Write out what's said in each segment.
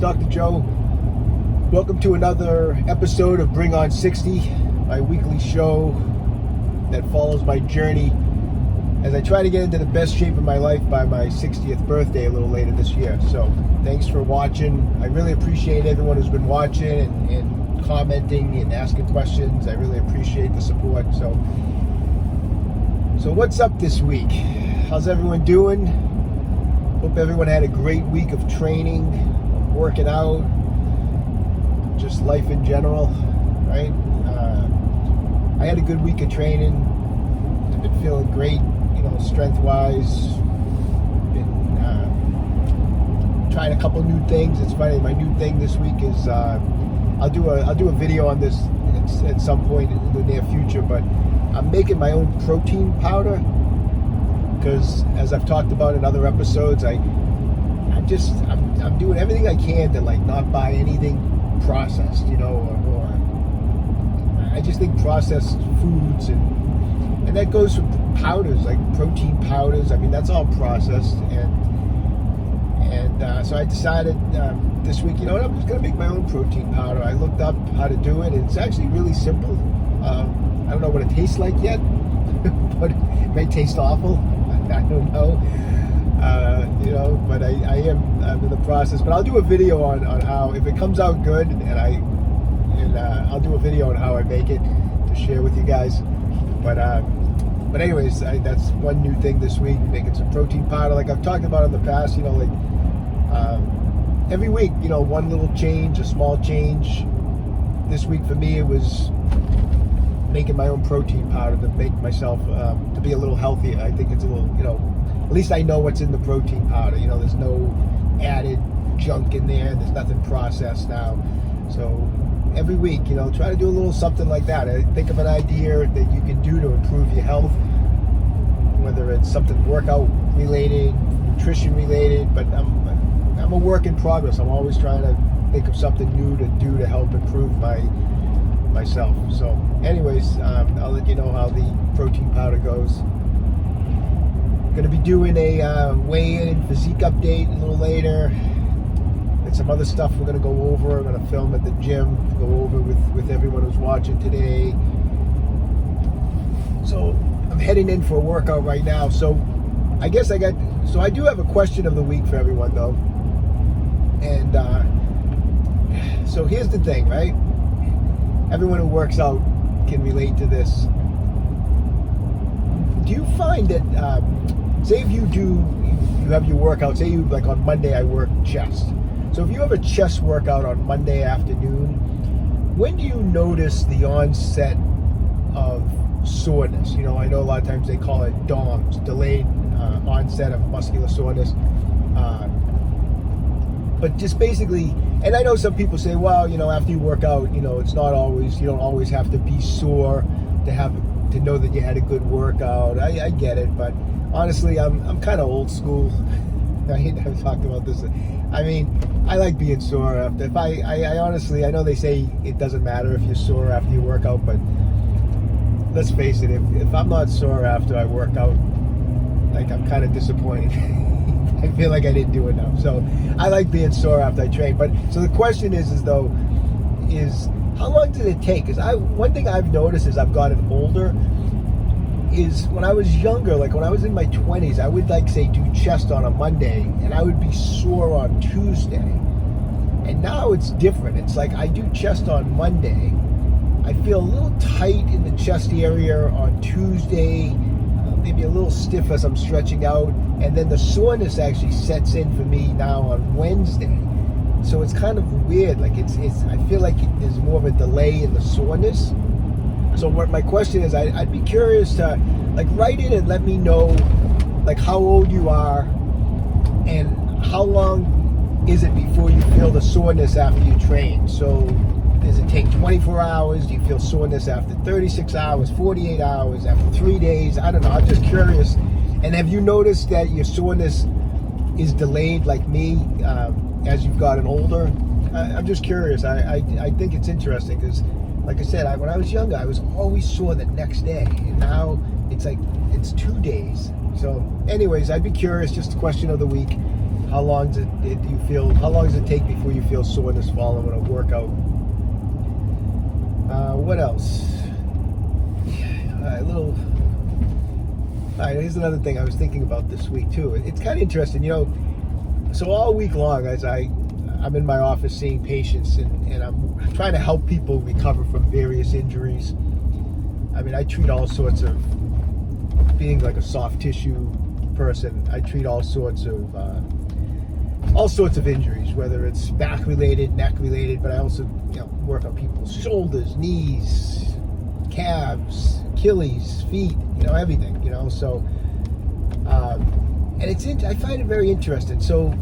Dr. Joe. Welcome to another episode of Bring On 60, my weekly show that follows my journey as I try to get into the best shape of my life by my 60th birthday a little later this year. So thanks for watching. I really appreciate everyone who's been watching and commenting and asking questions. I really appreciate the support. So what's up this week? How's everyone doing? Hope everyone had a great week of training, working out, just life in general, right? I had a good week of training. I've been feeling great, strength-wise. Been trying a couple new things. It's funny, my new thing this week is I'll do a video on this at some point in the near future, but I'm making my own protein powder. Because as I've talked about in other episodes, I'm doing everything I can to not buy anything processed, or I just think processed foods and that goes for powders, like protein powders. I mean, that's all processed, and so I decided this week, I'm just gonna make my own protein powder. I looked up how to do it, and it's actually really simple. I don't know what it tastes like yet, but it may taste awful. I don't know, but I'm in the process. But I'll do a video on how, if it comes out good, and I'll do a video on how I make it to share with you guys. But anyways, that's one new thing this week, making some protein powder, like I've talked about in the past. Every week, one little change, a small change. This week for me, it was making my own protein powder to make myself to be a little healthier. I think it's a little, at least I know what's in the protein powder. There's no added junk in there. There's nothing processed now. So every week, try to do a little something like that. Think of an idea that you can do to improve your health, whether it's something workout related, nutrition related. But I'm a work in progress. I'm always trying to think of something new to do to help improve myself. So anyways, I'll let you know how the protein powder goes. Going to be doing a weigh-in and physique update a little later, and some other stuff we're going to go over. I'm going to film at the gym, go over with everyone who's watching today. So I'm heading in for a workout right now. So I guess I do have a question of the week for everyone though. And so here's the thing, right? Everyone who works out can relate to this. Do you find that, say if you have your workout, say you, like on Monday I work chest. So if you have a chest workout on Monday afternoon, when do you notice the onset of soreness? I know a lot of times they call it DOMS, delayed onset of muscular soreness. But just basically, and I know some people say, well, after you work out, it's not always, you don't always have to be sore to know that you had a good workout. I get it, but honestly, I'm kind of old school. I've talked about this. I mean, I like being sore after. I honestly, I know they say it doesn't matter if you're sore after you work out, but let's face it, if I'm not sore after I work out, I'm kind of disappointed. I feel like I didn't do enough. So I like being sore after I train. But so the question is how long did it take? Because one thing I've noticed as I've gotten older is when I was younger, like when I was in my 20s, I would say do chest on a Monday and I would be sore on Tuesday. And now it's different. It's like I do chest on Monday. I feel a little tight in the chest area on Tuesday, maybe a little stiff as I'm stretching out, and then the soreness actually sets in for me now on Wednesday. So it's kind of weird. I feel like there's more of a delay in the soreness. So what my question is, I'd be curious to write in and let me know how old you are and how long is it before you feel the soreness after you train. So does it take 24 hours? Do you feel soreness after 36 hours, 48 hours, after 3 days? I don't know. I'm just curious. And have you noticed that your soreness is delayed like me as you've gotten older? I'm just curious. I think it's interesting because, like I said, when I was younger, I was always sore the next day. And now it's 2 days. So anyways, I'd be curious, just a question of the week. How long does How long does it take before you feel soreness following a workout? What else? Here's another thing I was thinking about this week too. It's kind of interesting, So all week long, as I'm in my office seeing patients, and I'm trying to help people recover from various injuries. I mean, I treat all sorts of, being like a soft tissue person, I treat all sorts of injuries, whether it's back related, neck related, but I also work on people's shoulders, knees, calves, Achilles, feet, everything, so and I find it very interesting. So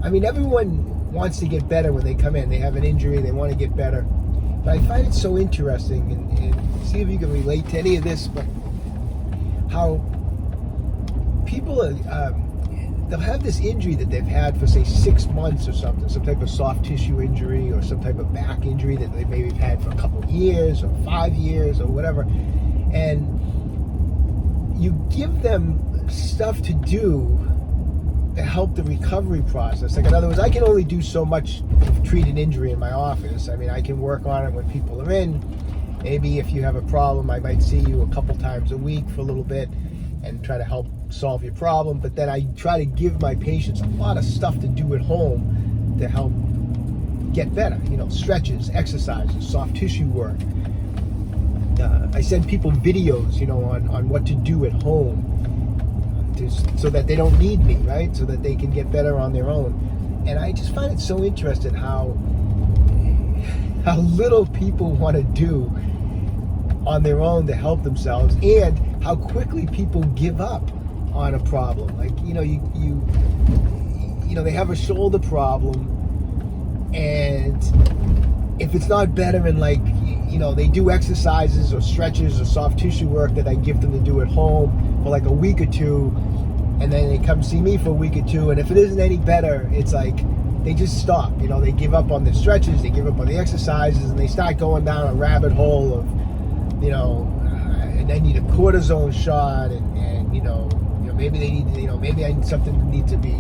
I mean, everyone wants to get better when they come in. They have an injury, they want to get better, but I find it so interesting, and see if you can relate to any of this, but how people they'll have this injury that they've had for, say, 6 months or something, some type of soft tissue injury or some type of back injury that they maybe have had for a couple of years or 5 years or whatever. And you give them stuff to do to help the recovery process. Like, in other words, I can only do so much to treat an injury in my office. I mean, I can work on it when people are in. Maybe if you have a problem, I might see you a couple times a week for a little bit and try to help solve your problem. But then I try to give my patients a lot of stuff to do at home to help get better. Stretches, exercises, soft tissue work. I send people videos, on what to do at home, so that they don't need me, right? So that they can get better on their own. And I just find it so interesting how little people want to do on their own to help themselves, and how quickly people give up on a problem. Like, they have a shoulder problem, and if it's not better in, like, they do exercises or stretches or soft tissue work that I give them to do at home for like a week or two, and then they come see me for a week or two, and if it isn't any better, it's like they just stop. They give up on the stretches, they give up on the exercises, and they start going down a rabbit hole of, and I need a cortisone shot, and maybe they need to, maybe I need something that needs to be,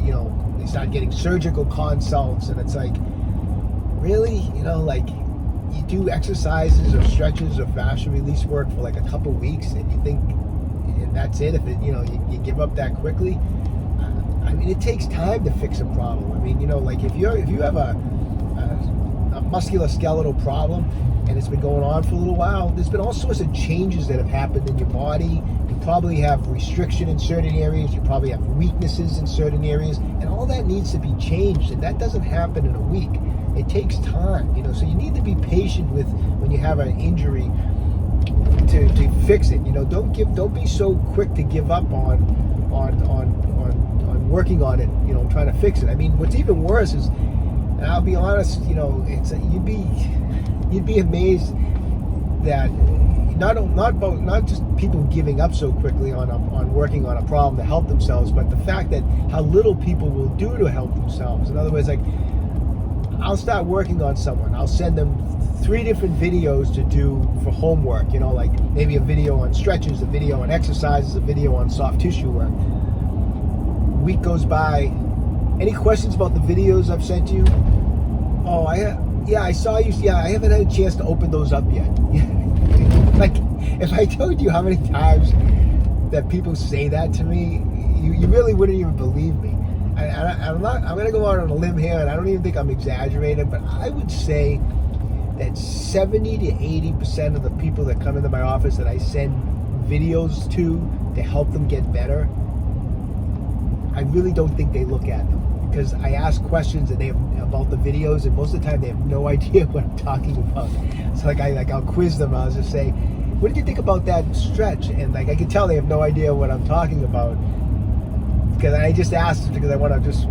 they start getting surgical consults, and it's like, really, like, you do exercises or stretches or fascia release work for like a couple weeks, and you think, and that's it. If it, you give up that quickly, I mean, it takes time to fix a problem. I mean, like if you have a musculoskeletal problem and it's been going on for a little while, there's been all sorts of changes that have happened in your body. You probably have restriction in certain areas. You probably have weaknesses in certain areas, and all that needs to be changed. And that doesn't happen in a week. It takes time, so you need to be patient with when you have an injury to fix it. Don't be so quick to give up on working on it. Trying to fix it. I mean, what's even worse is, and I'll be honest, it's you'd be amazed that not just people giving up so quickly on working on a problem to help themselves, but the fact that how little people will do to help themselves. In other words, like, I'll start working on someone. I'll send them 3 different videos to do for homework, like maybe a video on stretches, a video on exercises, a video on soft tissue work. Week goes by. Any questions about the videos I've sent you? Oh, I saw you. Yeah, I haven't had a chance to open those up yet. Like, if I told you how many times that people say that to me, you really wouldn't even believe me. I'm going to go out on a limb here, and I don't even think I'm exaggerating, but I would say that 70 to 80% of the people that come into my office that I send videos to help them get better, I really don't think they look at them, because I ask questions about the videos, and most of the time they have no idea what I'm talking about. So I'll quiz them. I'll just say, what did you think about that stretch? And I can tell they have no idea what I'm talking about, because I just asked because I want to just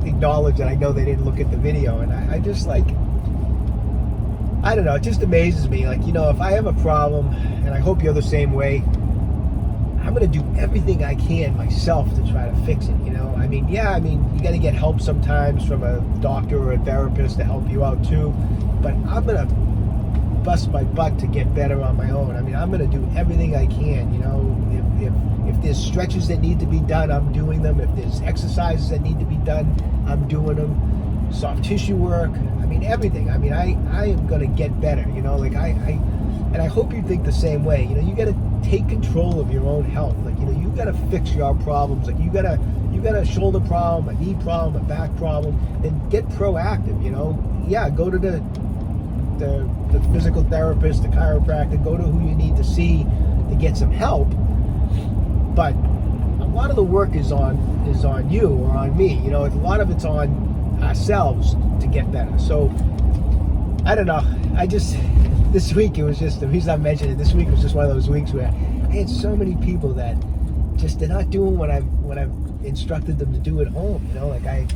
acknowledge that I know they didn't look at the video. And I just I don't know, it just amazes me. If I have a problem, and I hope you're the same way, I'm going to do everything I can myself to try to fix it, I mean, you got to get help sometimes from a doctor or a therapist to help you out too, but I'm going to bust my butt to get better on my own. I mean, I'm going to do everything I can, if there's there's stretches that need to be done, I'm doing them. If there's exercises that need to be done, I'm doing them. Soft tissue work, I mean, everything. I mean, I am gonna get better, you know, like and I hope you think the same way. You know, you gotta take control of your own health. Like, you know, you gotta fix your problems. Like, you got a shoulder problem, a knee problem, a back problem, then get proactive, you know. Yeah, go to the physical therapist, the chiropractor, go to who you need to see to get some help. But a lot of the work is on you or on me. You know, a lot of it's on ourselves to get better. So I don't know. This week it was just, the reason I mentioned it, this week was just one of those weeks where I had so many people that just, they're not doing what I've instructed them to do at home. You know, like I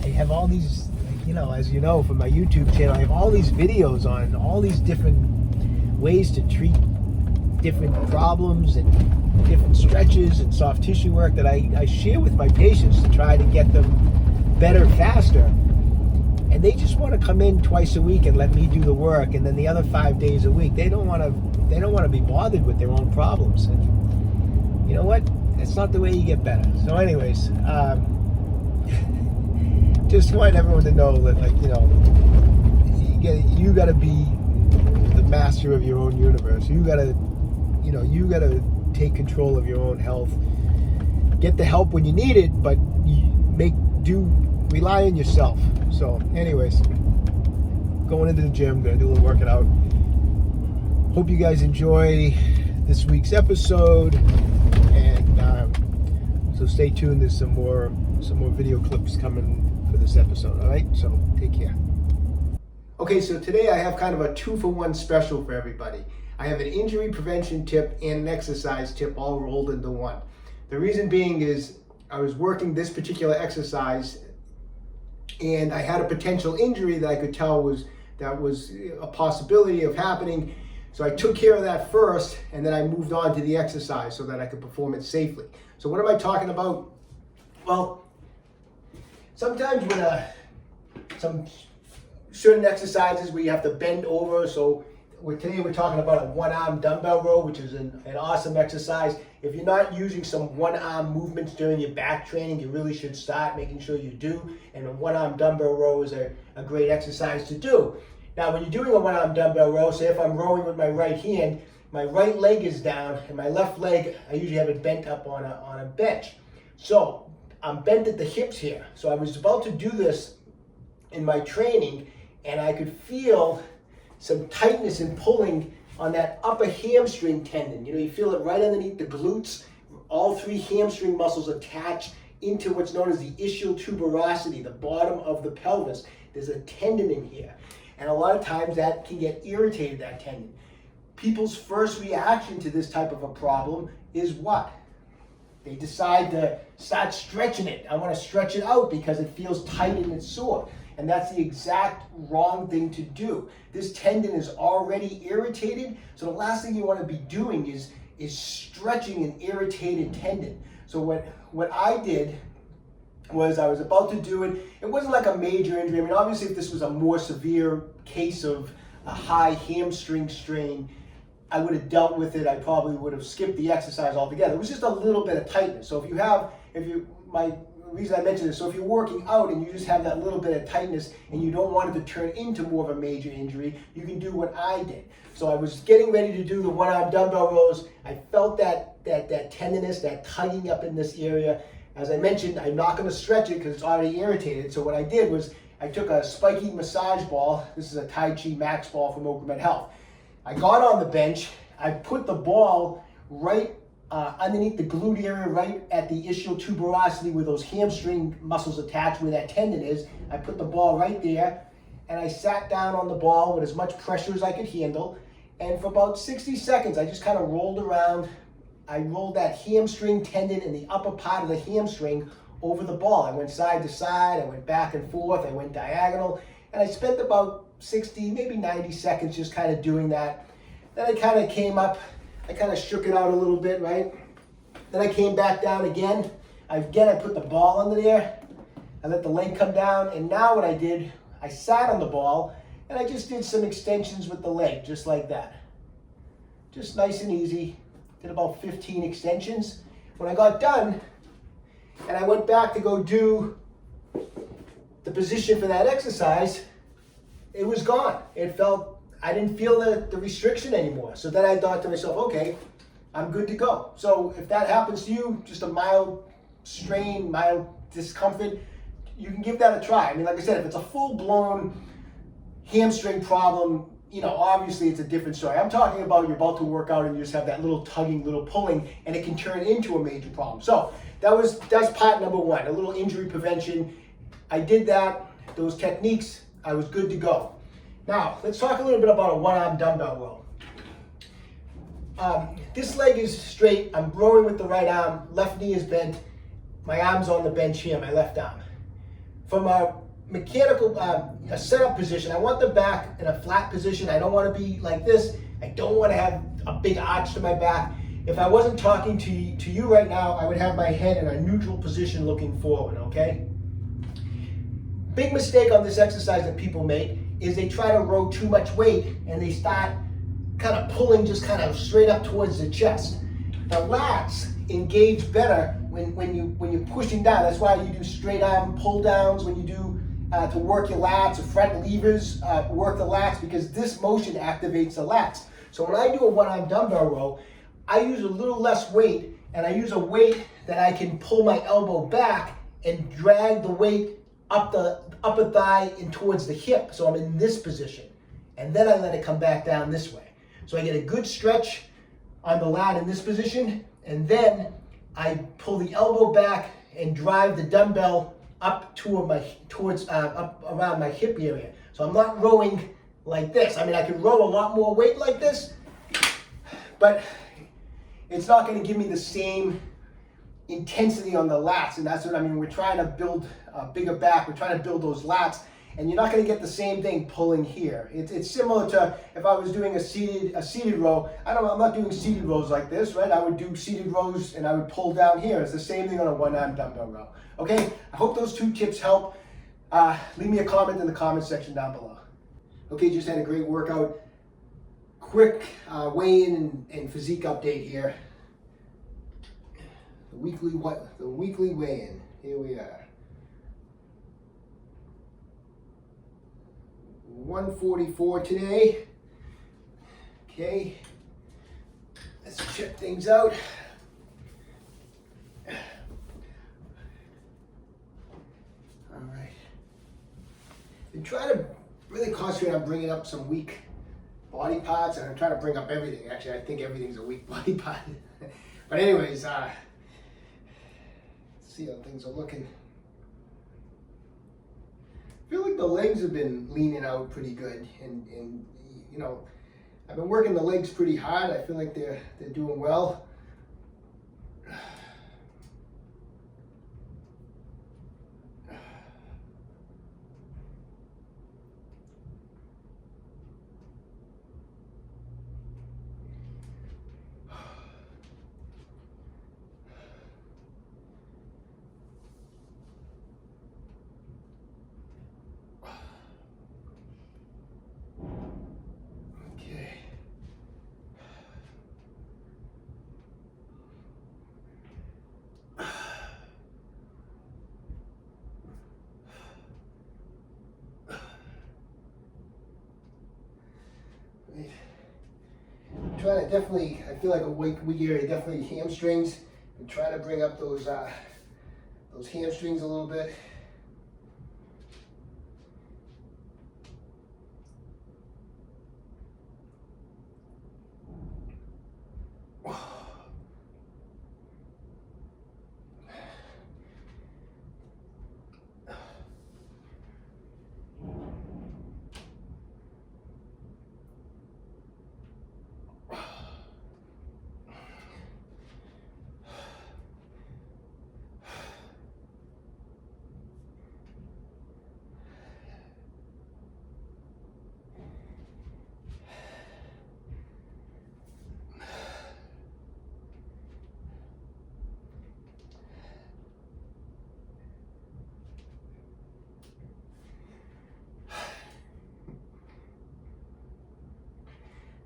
have all these, like, you know, as you know from my YouTube channel, I have all these videos on all these different ways to treat different problems and different stretches and soft tissue work that I share with my patients to try to get them better faster. And they just want to come in twice a week and let me do the work, and then the other 5 days a week they don't want to be bothered with their own problems. And you know what? That's not the way you get better. So anyways, just want everyone to know that, like, you know, you got to be the master of your own universe. You got to take control of your own health. Get the help when you need it, but rely on yourself. So anyways, going into the gym, gonna do a little working out. Hope you guys enjoy this week's episode, and so stay tuned. There's some more video clips coming for this episode. All right, so take care. Okay, so today I have kind of a 2-for-1 special for everybody. I have an injury prevention tip and an exercise tip all rolled into one. The reason being is I was working this particular exercise and I had a potential injury that I could tell was a possibility of happening. So I took care of that first, and then I moved on to the exercise so that I could perform it safely. So what am I talking about? Well, sometimes when some certain exercises where you have to bend over. So today we're talking about a one-arm dumbbell row, which is an awesome exercise. If you're not using some one-arm movements during your back training, you really should start making sure you do. And a one-arm dumbbell row is a great exercise to do. Now, when you're doing a one-arm dumbbell row, say if I'm rowing with my right hand, my right leg is down, and my left leg, I usually have it bent up on a bench. So I'm bent at the hips here. So I was about to do this in my training, and I could feel some tightness and pulling on that upper hamstring tendon. You know, you feel it right underneath the glutes. All 3 hamstring muscles attach into what's known as the ischial tuberosity, the bottom of the pelvis. There's a tendon in here. And a lot of times that can get irritated, that tendon. People's first reaction to this type of a problem is what? They decide to start stretching it. I want to stretch it out because it feels tight and it's sore. And that's the exact wrong thing to do. This tendon is already irritated, so the last thing you want to be doing is stretching an irritated tendon. So what I did was I was about to do it. It wasn't like a major injury. I mean, obviously if this was a more severe case of a high hamstring strain, I would have dealt with it. I probably would have skipped the exercise altogether. It was just a little bit of tightness. So the reason I mentioned this, so if you're working out and you just have that little bit of tightness and you don't want it to turn into more of a major injury, you can do what I did. So I was getting ready to do the one-arm dumbbell rows. I felt that tenderness, that tugging up in this area. As I mentioned, I'm not going to stretch it because it's already irritated. So what I did was I took a spiky massage ball. This is a Tai Chi Max ball from OcraMed Health. I got on the bench. I put the ball right underneath the glute area, right at the ischial tuberosity where those hamstring muscles attach, where that tendon is. I put the ball right there, and I sat down on the ball with as much pressure as I could handle. And for about 60 seconds, I just kind of rolled around. I rolled that hamstring tendon in the upper part of the hamstring over the ball. I went side to side, I went back and forth, I went diagonal, and I spent about 60, maybe 90 seconds just kind of doing that. Then I kind of came up, I kind of shook it out a little bit, right? Then I came back down again. I put the ball under there. I let the leg come down, and now what I did, I sat on the ball, and I just did some extensions with the leg, just like that. Just nice and easy. Did about 15 extensions. When I got done and I went back to go do the position for that exercise, it was gone. I didn't feel the restriction anymore. So then I thought to myself, okay, I'm good to go. So if that happens to you, just a mild strain, mild discomfort, you can give that a try. I mean, like I said, if it's a full-blown hamstring problem, obviously it's a different story. I'm talking about you're about to work out and you just have that little tugging, little pulling, and it can turn into a major problem. So that's part number one, a little injury prevention. I did that, those techniques, I was good to go. Now, let's talk a little bit about a one-arm dumbbell row. This leg is straight, I'm rowing with the right arm, left knee is bent, my arm's on the bench here, my left arm. From a mechanical a setup position, I want the back in a flat position. I don't want to be like this. I don't want to have a big arch to my back. If I wasn't talking to you right now, I would have my head in a neutral position looking forward, okay? Big mistake on this exercise that people make is they try to row too much weight and they start kind of pulling just kind of straight up towards the chest. The lats engage better when you're pushing down. That's why you do straight arm pull downs when you do to work your lats, or front levers work the lats, because this motion activates the lats. So when I do a one-arm dumbbell row, I use a little less weight, and I use a weight that I can pull my elbow back and drag the weight up the upper thigh and towards the hip. So I'm in this position, and then I let it come back down this way. So I get a good stretch on the lat in this position, and then I pull the elbow back and drive the dumbbell up up around my hip area. So I'm not rowing like this. I mean, I can row a lot more weight like this, but it's not going to give me the same intensity on the lats, and that's what I mean. We're trying to build a bigger back. We're trying to build those lats, and you're not going to get the same thing pulling here. It's similar to if I was doing a seated row. I'm not doing seated rows like this, right? I would do seated rows and I would pull down here. It's the same thing on a one-arm dumbbell row. Okay, I hope those 2 tips help. Leave me a comment in the comment section down below. Okay, just had a great workout. Quick weigh-in and physique update here. The weekly weigh-in. Here we are. 144 today. Okay, let's check things out. All right. Been trying to really concentrate on bringing up some weak body parts, and I'm trying to bring up everything. Actually, I think everything's a weak body part. But anyways, let's see how things are looking. I feel like the legs have been leaning out pretty good, and I've been working the legs pretty hard. I feel like they're doing well. Trying to definitely, I feel like a weak area, definitely hamstrings. And trying to bring up those hamstrings a little bit.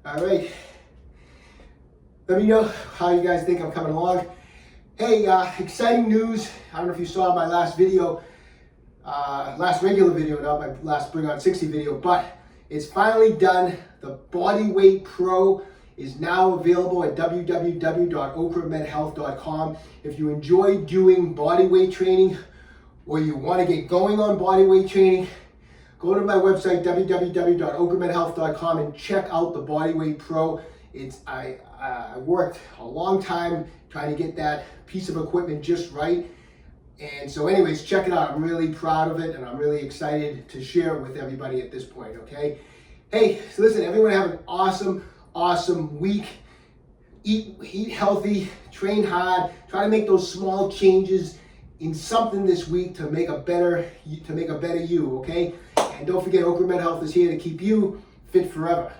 All right, let me know how you guys think I'm coming along. Hey, exciting news. I don't know if you saw my last video, last regular video, not my last Bring On 60 video, but it's finally done. The Bodyweight PRO is now available at www.OcraMedHealth.com. If you enjoy doing bodyweight training or you want to get going on bodyweight training, go to my website, www.OcraMedHealth.com, and check out the Bodyweight PRO. I worked a long time trying to get that piece of equipment just right. And so anyways, check it out. I'm really proud of it, and I'm really excited to share it with everybody at this point, okay? Hey, so listen, everyone have an awesome week. Eat healthy, train hard, try to make those small changes in something this week to make a better you, okay? And don't forget, OcraMed Health is here to keep you fit forever.